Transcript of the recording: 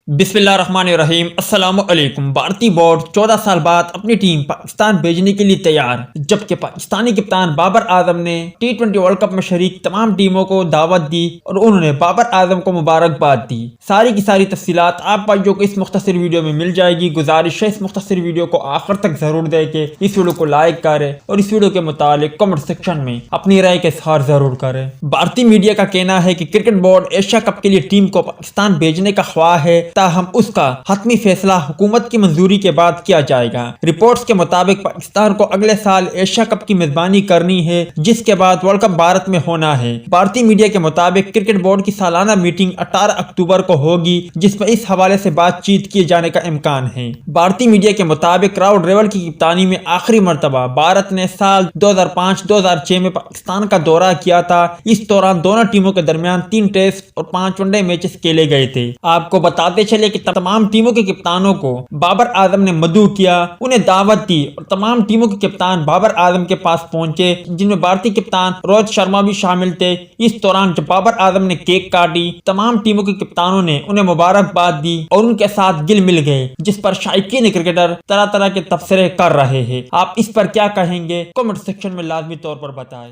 بسم اللہ الرحمن الرحیم۔ السلام علیکم۔ بھارتی بورڈ 14 سال بعد اپنی ٹیم پاکستان بھیجنے کے لیے تیار، جبکہ پاکستانی کپتان بابر اعظم نے T20 ورلڈ کپ میں شریک تمام ٹیموں کو دعوت دی اور انہوں نے بابر اعظم کو مبارکباد دی۔ ساری کی ساری تفصیلات آپ بھائیوں کو اس مختصر ویڈیو میں مل جائے گی۔ گزارش ہے اس مختصر ویڈیو کو آخر تک ضرور دیکھیں، اس ویڈیو کو لائک کریں اور اس ویڈیو کے متعلق کمنٹ سیکشن میں اپنی رائے کا اظہار ضرور کریں۔ بھارتی میڈیا کا کہنا ہے کہ کرکٹ بورڈ ایشیا کپ کے لیے ٹیم کو پاکستان بھیجنے کا خواہاں ہے، تاہم اس کا حتمی فیصلہ حکومت کی منظوری کے بعد کیا جائے گا۔ رپورٹس کے مطابق پاکستان کو اگلے سال ایشیا کپ کی میزبانی کرنی ہے، جس کے بعد ورلڈ کپ بھارت میں ہونا ہے۔ بھارتی میڈیا کے مطابق کرکٹ بورڈ کی سالانہ میٹنگ 18 اکتوبر کو ہوگی، جس میں اس حوالے سے بات چیت کیے جانے کا امکان ہے۔ بھارتی میڈیا کے مطابق راؤل ریول کی کپتانی میں آخری مرتبہ بھارت نے سال 2005-2006 میں پاکستان کا دورہ کیا تھا۔ اس دوران دونوں ٹیموں کے درمیان 3 ٹیسٹ اور 5 ون ڈے میچز کھیلے گئے تھے۔ آپ کو بتاتے چلے کہ تمام ٹیموں کے کپتانوں کو بابر اعظم نے مدعو کیا، انہیں دعوت دی اور تمام ٹیموں کے کپتان بابر اعظم کے پاس پہنچے، جن میں بھارتی کپتان روہت شرما بھی شامل تھے۔ اس دوران جب بابر اعظم نے کیک کاٹی، تمام ٹیموں کے کپتانوں نے انہیں مبارکباد دی اور ان کے ساتھ گل مل گئے، جس پر شائقین کرکٹر طرح طرح کے تبصرے کر رہے ہیں۔ آپ اس پر کیا کہیں گے؟ کمنٹ سیکشن میں لازمی طور پر بتائیں۔